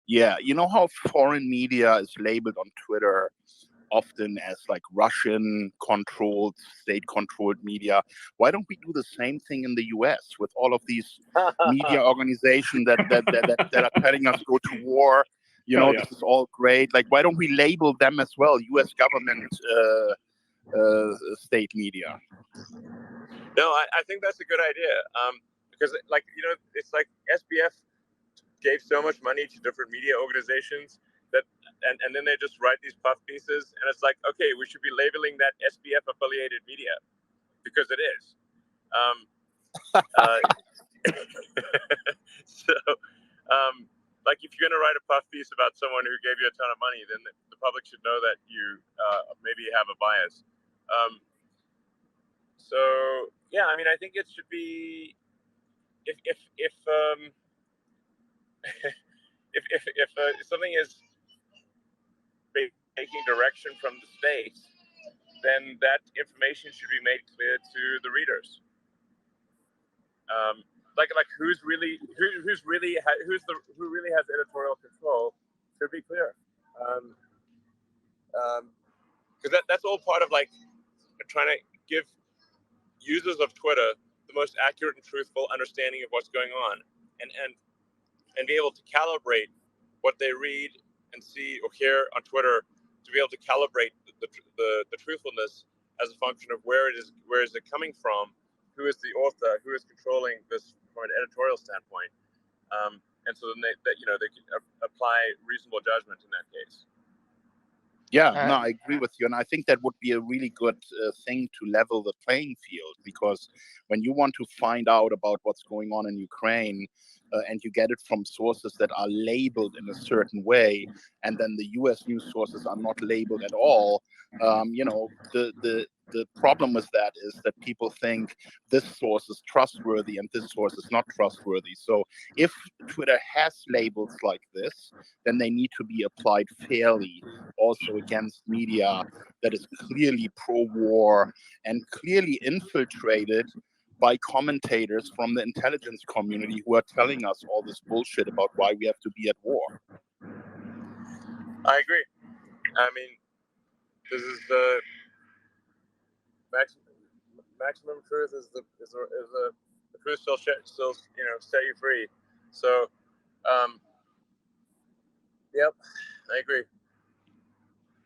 Yeah, you know how foreign media is labeled on Twitter often as like Russian controlled, state controlled media. Why don't we do the same thing in the US with all of these media organizations that are telling us go to war? You Oh know, yeah. this is all great. Like, why don't we label them as well, US government state media? No, I think that's a good idea. Because like it's like SBF gave so much money to different media organizations that and then they just write these puff pieces and it's like, okay, we should be labeling that SBF affiliated media because it is. Uh, so like if you're going to write a puff piece about someone who gave you a ton of money, then the public should know that you maybe have a bias. So yeah, I mean, I think it should be if if something is taking direction from the state, then that information should be made clear to the readers. Like who really has editorial control should be clear. Because that's all part of like trying to give users of Twitter the most accurate and truthful understanding of what's going on, and be able to calibrate what they read and see or hear on Twitter, to be able to calibrate the truthfulness as a function of where is it coming from, who is the author, who is controlling this from an editorial standpoint, and so then they can apply reasonable judgment in that case. Yeah, no, I agree with you. And I think that would be a really good thing to level the playing field, because when you want to find out about what's going on in Ukraine and you get it from sources that are labeled in a certain way, and then the US news sources are not labeled at all, the problem with that is that people think this source is trustworthy and this source is not trustworthy. So if Twitter has labels like this, then they need to be applied fairly also against media that is clearly pro-war and clearly infiltrated by commentators from the intelligence community who are telling us all this bullshit about why we have to be at war. I agree. I mean, this is the maximum truth is the truth still set you free. So, yep, I agree.